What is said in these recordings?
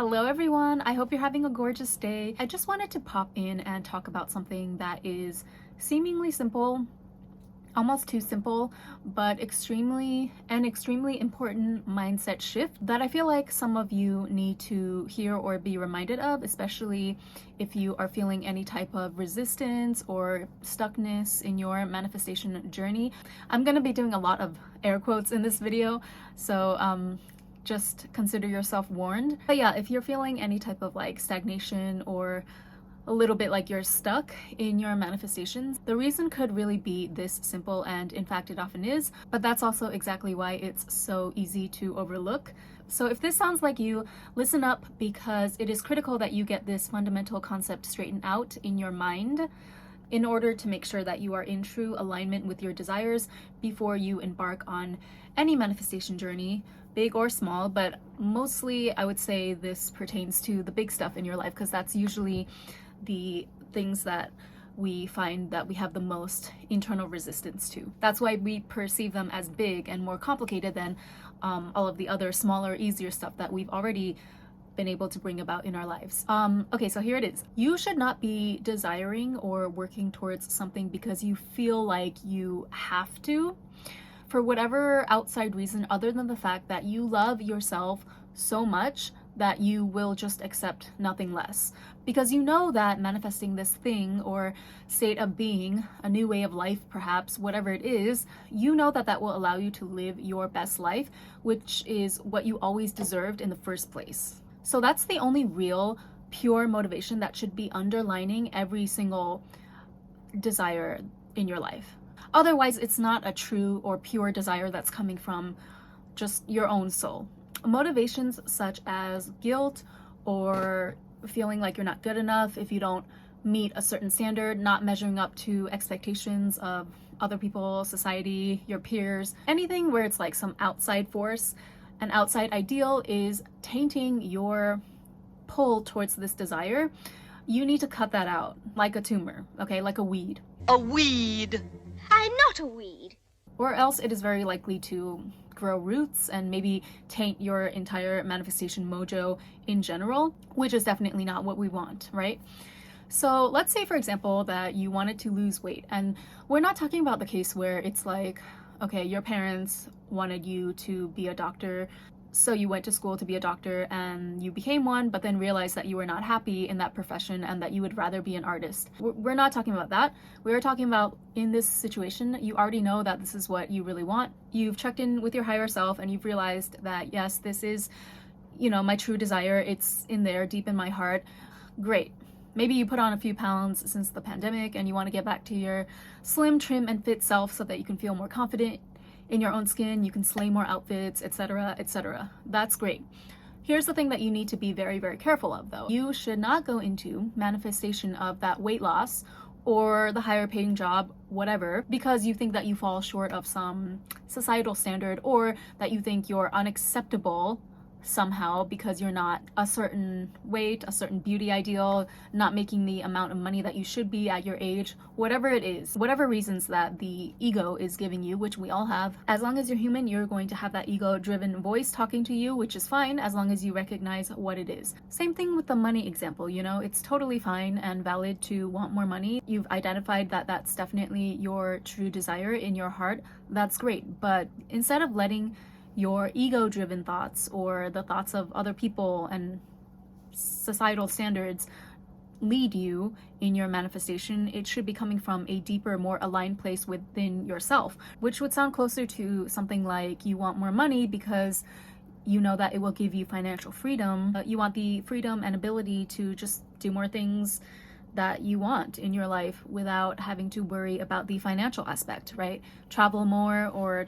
Hello everyone, I hope you're having a gorgeous day. I just wanted to pop in and talk about something that is seemingly simple, almost too simple, but extremely important mindset shift that I feel like some of you need to hear or be reminded of, especially if you are feeling any type of resistance or stuckness in your manifestation journey. I'm gonna be doing a lot of air quotes in this video, so just consider yourself warned. But yeah, if you're feeling any type of like stagnation or a little bit like you're stuck in your manifestations, the reason could really be this simple, and in fact it often is, but that's also exactly why it's so easy to overlook. So if this sounds like you, listen up, because it is critical that you get this fundamental concept straightened out in your mind in order to make sure that you are in true alignment with your desires before you embark on any manifestation journey, big or small. But mostly I would say this pertains to the big stuff in your life, because that's usually the things that we find that we have the most internal resistance to. That's why we perceive them as big and more complicated than all of the other smaller, easier stuff that we've already been able to bring about in our lives. Okay, so here it is. You should not be desiring or working towards something because you feel like you have to, for whatever outside reason other than the fact that you love yourself so much that you will just accept nothing less. Because you know that manifesting this thing or state of being, a new way of life perhaps, whatever it is, you know that that will allow you to live your best life, which is what you always deserved in the first place. So that's the only real, pure motivation that should be underlining every single desire in your life. Otherwise, it's not a true or pure desire that's coming from just your own soul. Motivations such as guilt or feeling like you're not good enough if you don't meet a certain standard, not measuring up to expectations of other people, society, your peers, anything where it's like some outside force, an outside ideal is tainting your pull towards this desire. You need to cut that out like a tumor, okay, like a weed. A weed. I'm not a weed. Or else it is very likely to grow roots and maybe taint your entire manifestation mojo in general, which is definitely not what we want, right? So let's say, for example, that you wanted to lose weight, and we're not talking about the case where it's like, okay, your parents wanted you to be a doctor, so you went to school to be a doctor and you became one, but then realized that you were not happy in that profession and that you would rather be an artist. We're not talking about that. We're talking about, in this situation, you already know that this is what you really want. You've checked in with your higher self and you've realized that, yes, this is, my true desire. It's in there, deep in my heart. Great. Maybe you put on a few pounds since the pandemic and you want to get back to your slim, trim, and fit self so that you can feel more confident in your own skin, you can slay more outfits, etc., etc. That's great. Here's the thing that you need to be very, very careful of, though. You should not go into manifestation of that weight loss or the higher paying job, whatever, because you think that you fall short of some societal standard, or that you think you're unacceptable somehow because you're not a certain weight, a certain beauty ideal, not making the amount of money that you should be at your age, whatever it is, whatever reasons that the ego is giving you, which we all have. As long as you're human, you're going to have that ego-driven voice talking to you, which is fine as long as you recognize what it is. Same thing with the money example, it's totally fine and valid to want more money. You've identified that that's definitely your true desire in your heart. That's great. But instead of letting your ego-driven thoughts or the thoughts of other people and societal standards lead you in your manifestation, it should be coming from a deeper, more aligned place within yourself, which would sound closer to something like you want more money because you know that it will give you financial freedom. You want the freedom and ability to just do more things that you want in your life without having to worry about the financial aspect, right? Travel more or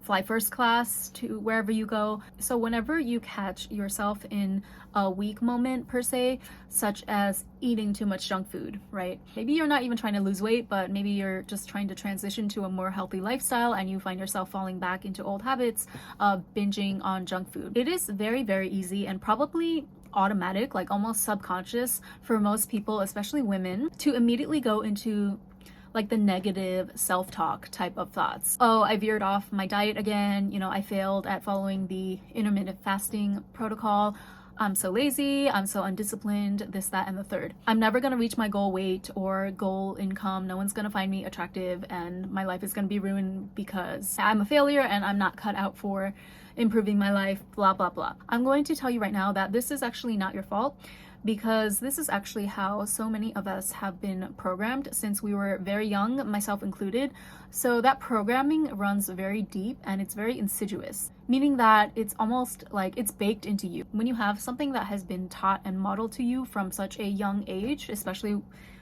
fly first class to wherever you go. So whenever you catch yourself in a weak moment per se, such as eating too much junk food, right? Maybe you're not even trying to lose weight, but maybe you're just trying to transition to a more healthy lifestyle and you find yourself falling back into old habits of binging on junk food. It is very, very easy and probably automatic, like almost subconscious for most people, especially women, to immediately go into like the negative self-talk type of thoughts. Oh, I veered off my diet again, I failed at following the intermittent fasting protocol. I'm so lazy, I'm so undisciplined, this, that, and the third. I'm never gonna reach my goal weight or goal income. No one's gonna find me attractive, and my life is gonna be ruined because I'm a failure and I'm not cut out for improving my life, blah, blah, blah. I'm going to tell you right now that this is actually not your fault, because this is actually how so many of us have been programmed since we were very young, myself included. So that programming runs very deep and it's very insidious, meaning that it's almost like it's baked into you. When you have something that has been taught and modeled to you from such a young age, especially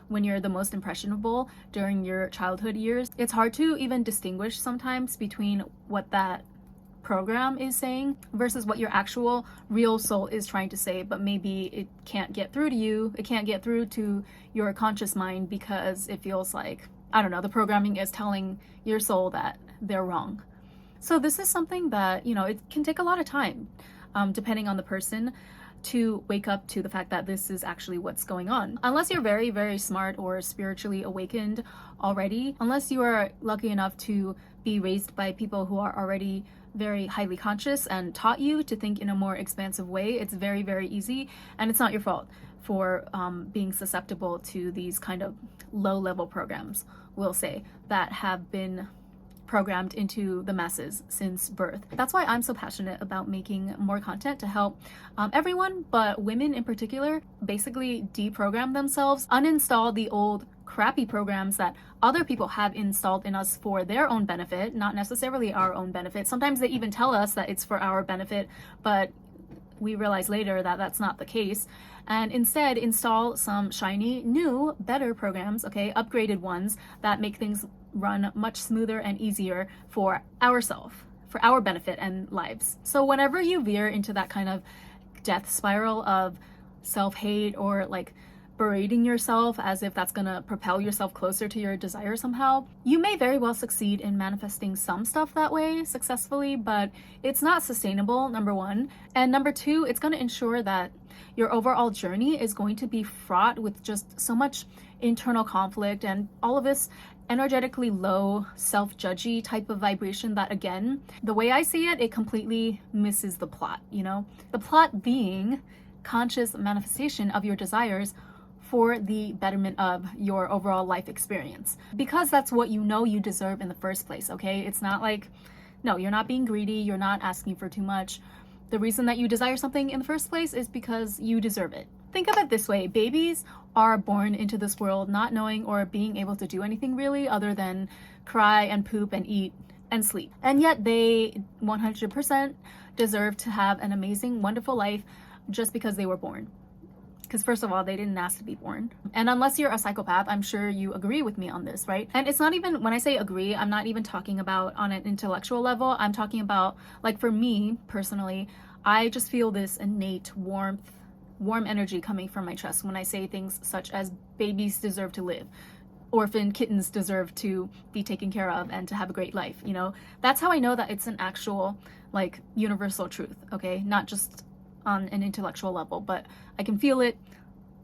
when you're the most impressionable during your childhood years, it's hard to even distinguish sometimes between what that program is saying versus what your actual real soul is trying to say, but maybe it can't get through to you. It can't get through to your conscious mind because it feels like, I don't know, the programming is telling your soul that they're wrong. So this is something that, it can take a lot of time, depending on the person, to wake up to the fact that this is actually what's going on. Unless you're very, very smart or spiritually awakened already, unless you are lucky enough to be raised by people who are already very highly conscious and taught you to think in a more expansive way, it's very, very easy, and it's not your fault for being susceptible to these kind of low-level programs, we'll say, that have been programmed into the masses since birth. That's why I'm so passionate about making more content to help everyone, but women in particular, basically deprogram themselves, uninstall the old crappy programs that other people have installed in us for their own benefit, not necessarily our own benefit. Sometimes they even tell us that it's for our benefit, but we realize later that that's not the case, and instead install some shiny, new, better programs, okay, upgraded ones that make things run much smoother and easier for ourselves, for our benefit and lives. So whenever you veer into that kind of death spiral of self-hate or like berating yourself as if that's gonna propel yourself closer to your desire somehow, you may very well succeed in manifesting some stuff that way successfully, but it's not sustainable, number one. And number two, it's gonna ensure that your overall journey is going to be fraught with just so much internal conflict and all of this energetically low, self-judgy type of vibration that, again, the way I see it, it completely misses the plot, The plot being conscious manifestation of your desires for the betterment of your overall life experience. Because that's what you deserve in the first place, okay? It's not like, no, you're not being greedy, you're not asking for too much. The reason that you desire something in the first place is because you deserve it. Think of it this way, babies are born into this world not knowing or being able to do anything really other than cry and poop and eat and sleep. And yet they 100% deserve to have an amazing, wonderful life just because they were born. Because first of all, they didn't ask to be born. And unless you're a psychopath, I'm sure you agree with me on this, right? And it's not even, when I say agree, I'm not even talking about on an intellectual level. I'm talking about, like, for me personally, I just feel this innate warm energy coming from my chest when I say things such as babies deserve to live, orphan kittens deserve to be taken care of and to have a great life, That's how I know that it's an actual, like, universal truth, okay? Not just on an intellectual level, but I can feel it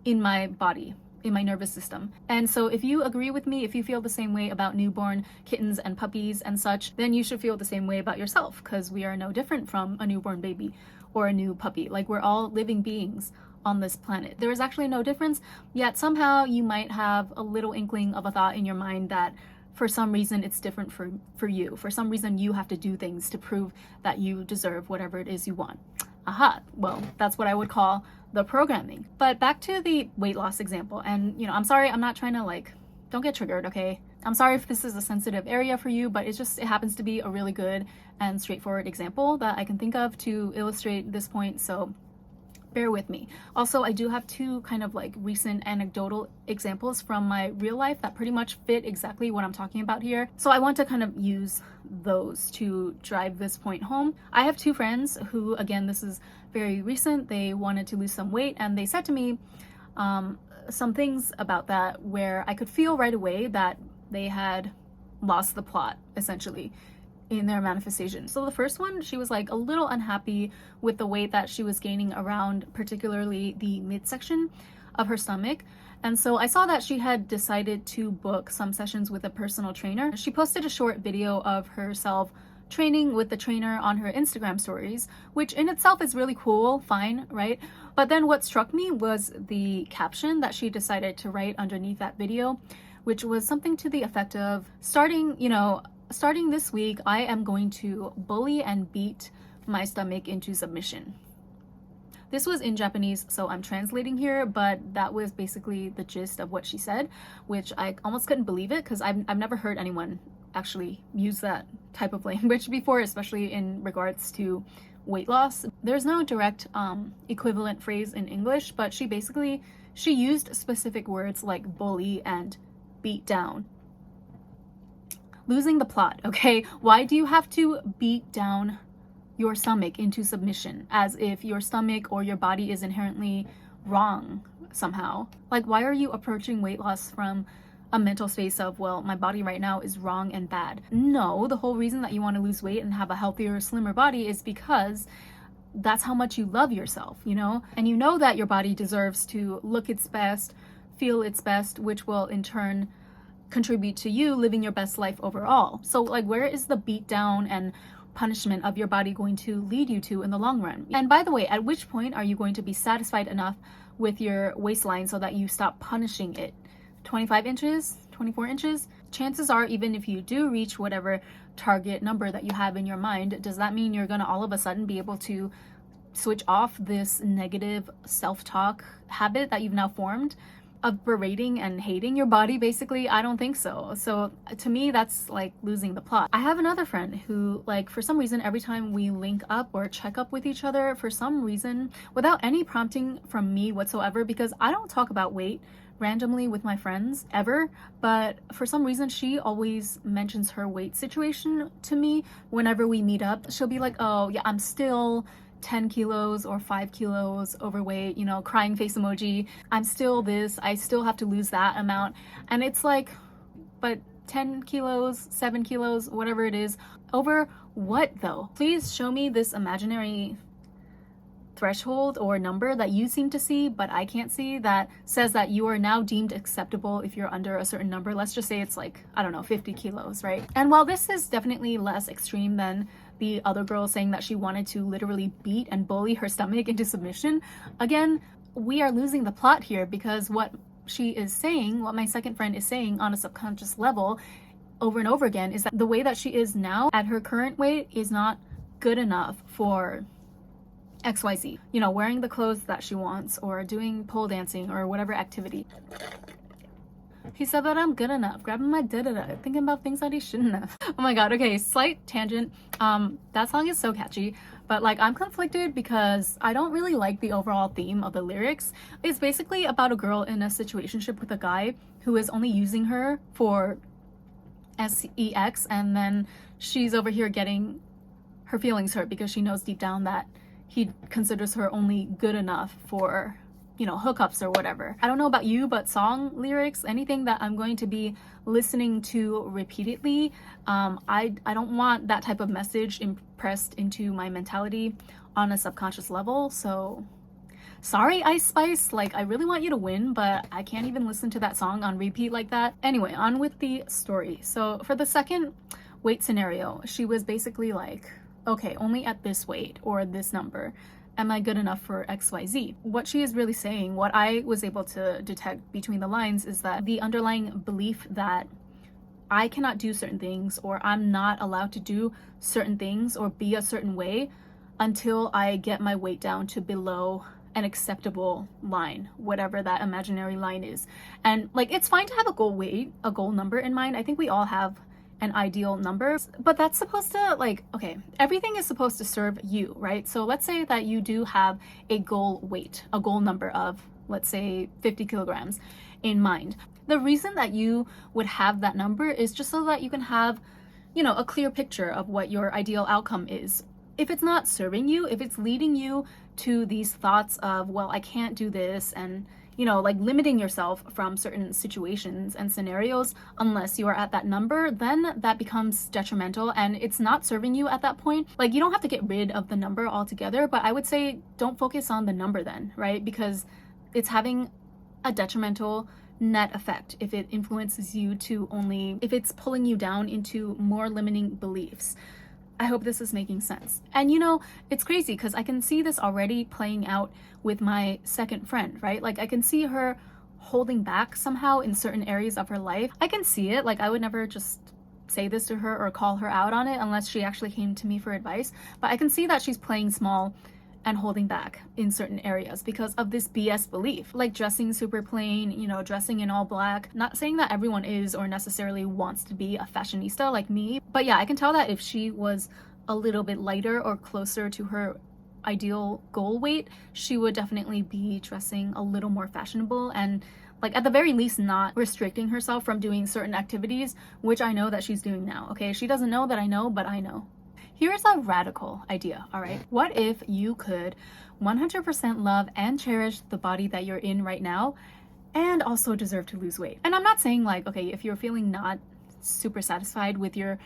in my body, in my nervous system. And so if you agree with me, if you feel the same way about newborn kittens and puppies and such, then you should feel the same way about yourself, because we are no different from a newborn baby or a new puppy. Like, we're all living beings on this planet. There is actually no difference, yet somehow you might have a little inkling of a thought in your mind that for some reason it's different for you. For some reason you have to do things to prove that you deserve whatever it is you want. Aha, well, that's what I would call the programming. But back to the weight loss example, and I'm sorry, I'm not trying to, don't get triggered, okay? I'm sorry if this is a sensitive area for you, but it happens to be a really good and straightforward example that I can think of to illustrate this point, so bear with me. Also, I do have two kind of recent anecdotal examples from my real life that pretty much fit exactly what I'm talking about here. So I want to kind of use those to drive this point home. I have two friends who, again, this is very recent. They wanted to lose some weight, and they said to me some things about that where I could feel right away that they had lost the plot, essentially, in their manifestation. So the first one, she was a little unhappy with the weight that she was gaining around particularly the midsection of her stomach. And so I saw that she had decided to book some sessions with a personal trainer. She posted a short video of herself training with the trainer on her Instagram stories, which in itself is really cool, fine, right? But then what struck me was the caption that she decided to write underneath that video, which was something to the effect of, starting this week, I am going to bully and beat my stomach into submission. This was in Japanese, so I'm translating here, but that was basically the gist of what she said, which I almost couldn't believe it because I've never heard anyone actually use that type of language before, especially in regards to weight loss. There's no direct equivalent phrase in English, but she used specific words like bully and beat down. Losing the plot, okay? Why do you have to beat down your stomach into submission as if your stomach or your body is inherently wrong somehow? Like, why are you approaching weight loss from a mental space of, well, my body right now is wrong and bad? No, the whole reason that you want to lose weight and have a healthier, slimmer body is because that's how much you love yourself, you know? And you know that your body deserves to look its best, feel its best, which will in turn contribute to you living your best life overall. So like, where is the beat down and punishment of your body going to lead you to in the long run? And by the way, at which point are you going to be satisfied enough with your waistline so that you stop punishing it? 25 inches, 24 inches? Chances are, even if you do reach whatever target number that you have in your mind, does that mean you're gonna all of a sudden be able to switch off this negative self-talk habit that you've now formed of berating and hating your body? Basically, I don't think so. So to me, that's like losing the plot. I have another friend who, like, for some reason, every time we link up or check up with each other, for some reason, without any prompting from me whatsoever, because I don't talk about weight randomly with my friends ever, but for some reason she always mentions her weight situation to me whenever we meet up. She'll be like, oh yeah, I'm still 10 kilos or 5 kilos overweight, you know, crying face emoji. I'm still this, I still have to lose that amount. And it's like, but 10 kilos, 7 kilos, whatever it is, over what though? Please show me this imaginary threshold or number that you seem to see but I can't see, that says that you are now deemed acceptable if you're under a certain number. Let's just say it's like, I don't know, 50 kilos, right? And while this is definitely less extreme than the other girl saying that she wanted to literally beat and bully her stomach into submission, again, we are losing the plot here, because what she is saying, what my second friend is saying on a subconscious level over and over again, is that the way that she is now at her current weight is not good enough for XYZ, you know, wearing the clothes that she wants or doing pole dancing or whatever activity. He said that I'm good enough, grabbing my da-da-da, thinking about things that he shouldn't have. Oh my god, okay, slight tangent. That song is so catchy, but like, I'm conflicted because I don't really like the overall theme of the lyrics. It's basically about a girl in a situationship with a guy who is only using her for sex, and then she's over here getting her feelings hurt because she knows deep down that he considers her only good enough for, you know, hookups or whatever. I don't know about you, but song lyrics, anything that I'm going to be listening to repeatedly, I don't want that type of message impressed into my mentality on a subconscious level. So sorry, Ice Spice, like, I really want you to win, but I can't even listen to that song on repeat like that. Anyway, on with the story. So for the second weight scenario, she was basically like, okay, only at this weight or this number am I good enough for XYZ. What she is really saying, what I was able to detect between the lines, is that the underlying belief that I cannot do certain things, or I'm not allowed to do certain things or be a certain way until I get my weight down to below an acceptable line, whatever that imaginary line is. And like, it's fine to have a goal weight, a goal number in mind. I think we all have an ideal number, but that's supposed to, like, okay, everything is supposed to serve you, right? So let's say that you do have a goal weight, a goal number of, let's say, 50 kilograms in mind. The reason that you would have that number is just so that you can have, you know, a clear picture of what your ideal outcome is. If it's not serving you, if it's leading you to these thoughts of, well, I can't do this, and, you know, like limiting yourself from certain situations and scenarios unless you are at that number, then that becomes detrimental and it's not serving you at that point. Like, you don't have to get rid of the number altogether, but I would say don't focus on the number then, right? Because it's having a detrimental net effect if it influences you to only, if it's pulling you down into more limiting beliefs. I hope this is making sense. And you know, it's crazy because I can see this already playing out with my second friend, right? Like I can see her holding back somehow in certain areas of her life. I can see it. Like I would never just say this to her or call her out on it unless she actually came to me for advice. But I can see that she's playing small and holding back in certain areas because of this BS belief, like dressing super plain, you know, dressing in all black. Not saying that everyone is or necessarily wants to be a fashionista like me, but yeah, I can tell that if she was a little bit lighter or closer to her ideal goal weight, she would definitely be dressing a little more fashionable and like at the very least not restricting herself from doing certain activities, which I know that she's doing now. Okay, she doesn't know that I know, but I know. Here's a radical idea, all right? What if you could 100% love and cherish the body that you're in right now and also deserve to lose weight? And I'm not saying like, okay, if you're feeling not super satisfied with your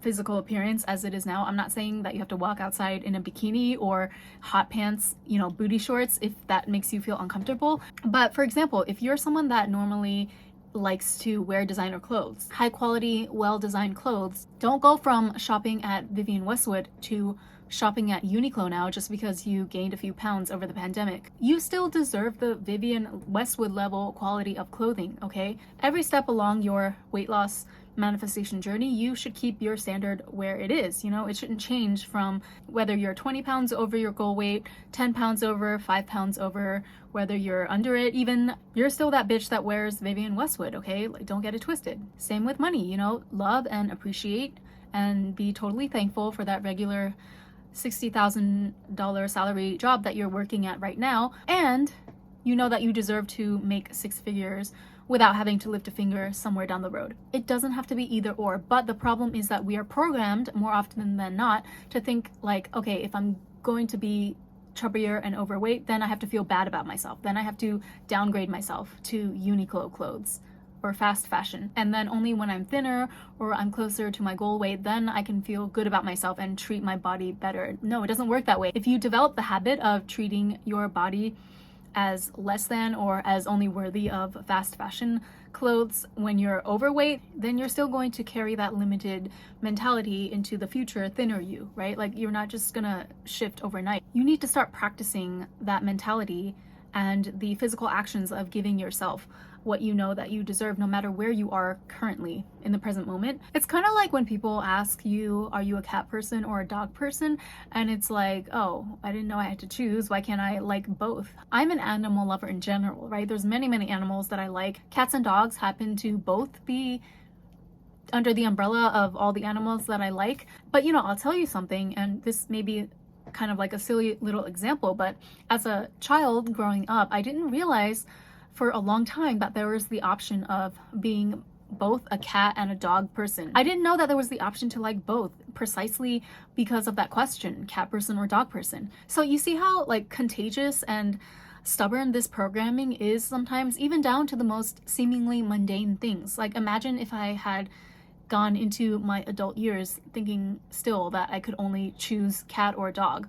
physical appearance as it is now, I'm not saying that you have to walk outside in a bikini or hot pants, you know, booty shorts if that makes you feel uncomfortable. But for example, if you're someone that normally likes to wear designer clothes, high quality, well-designed clothes, don't go from shopping at Vivienne Westwood to shopping at Uniqlo now just because you gained a few pounds over the pandemic. You still deserve the Vivienne Westwood level quality of clothing, okay? Every step along your weight loss manifestation journey, you should keep your standard where it is. You know, it shouldn't change from whether you're 20 pounds over your goal weight, 10 pounds over, 5 pounds over, whether you're under it, even you're still that bitch that wears Vivienne Westwood, okay? Like, don't get it twisted. Same with money, you know, love and appreciate and be totally thankful for that regular $60,000 salary job that you're working at right now. And you know that you deserve to make 6 figures without having to lift a finger somewhere down the road. It doesn't have to be either or, but the problem is that we are programmed more often than not to think like, okay, if I'm going to be chubbier and overweight, then I have to feel bad about myself. Then I have to downgrade myself to Uniqlo clothes or fast fashion. And then only when I'm thinner or I'm closer to my goal weight, then I can feel good about myself and treat my body better. No, it doesn't work that way. If you develop the habit of treating your body as less than or as only worthy of fast fashion clothes when you're overweight, then you're still going to carry that limited mentality into the future thinner you, right? Like you're not just gonna shift overnight. You need to start practicing that mentality and the physical actions of giving yourself what you know that you deserve no matter where you are currently in the present moment. It's kind of like when people ask you, are you a cat person or a dog person? And it's like, oh, I didn't know I had to choose. Why can't I like both? I'm an animal lover in general, right? There's many animals that I like. Cats and dogs happen to both be under the umbrella of all the animals that I like. But you know, I'll tell you something, and this may be kind of like a silly little example, but as a child growing up, I didn't realize for a long time that there was the option of being both a cat and a dog person. I didn't know that there was the option to like both precisely because of that question, cat person or dog person. So you see how like contagious and stubborn this programming is sometimes, even down to the most seemingly mundane things. Like imagine if I had gone into my adult years thinking still that I could only choose cat or dog.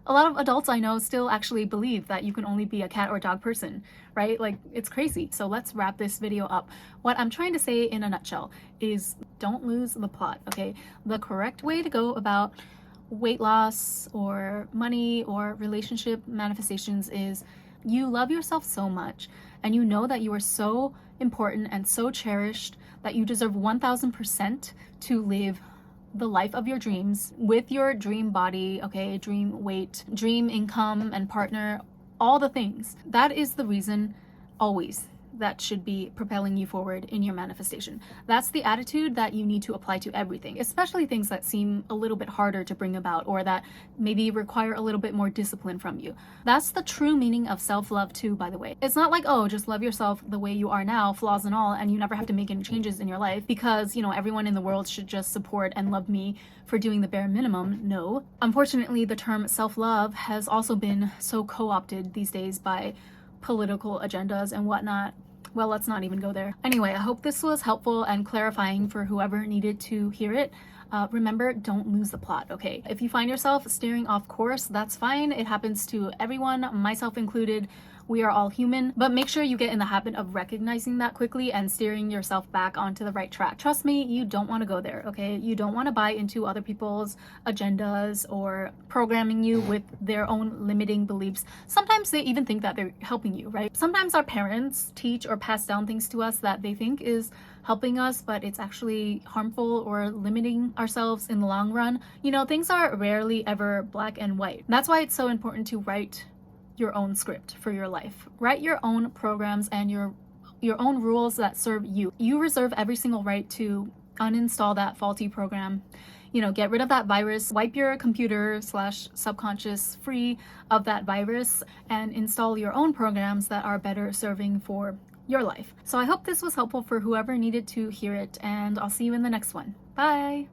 A lot of adults I know still actually believe that you can only be a cat or dog person, right? Like, it's crazy. So let's wrap this video up. What I'm trying to say in a nutshell is don't lose the plot, okay? The correct way to go about weight loss or money or relationship manifestations is you love yourself so much and you know that you are so important and so cherished that you deserve 1000% to live the life of your dreams with your dream body, okay, dream weight, dream income and partner, all the things. That is the reason always that should be propelling you forward in your manifestation. That's the attitude that you need to apply to everything, especially things that seem a little bit harder to bring about or that maybe require a little bit more discipline from you. That's the true meaning of self-love too, by the way. It's not like, oh, just love yourself the way you are now, flaws and all, and you never have to make any changes in your life because, you know, everyone in the world should just support and love me for doing the bare minimum. No. Unfortunately, the term self-love has also been so co-opted these days by political agendas and whatnot. Well, let's not even go there. Anyway, I hope this was helpful and clarifying for whoever needed to hear it. Remember, don't lose the plot, okay? If you find yourself steering off course, that's fine. It happens to everyone, myself included. We are all human, but make sure you get in the habit of recognizing that quickly and steering yourself back onto the right track. Trust me, you don't want to go there, okay? You don't want to buy into other people's agendas or programming you with their own limiting beliefs. Sometimes they even think that they're helping you, right? Sometimes our parents teach or pass down things to us that they think is helping us, but it's actually harmful or limiting ourselves in the long run. You know, things are rarely ever black and white. That's why it's so important to write your own script for your life. Write your own programs and your own rules that serve you. You reserve every single right to uninstall that faulty program. You know, get rid of that virus, wipe your computer / subconscious free of that virus, and install your own programs that are better serving for your life. So I hope this was helpful for whoever needed to hear it, and I'll see you in the next one. Bye!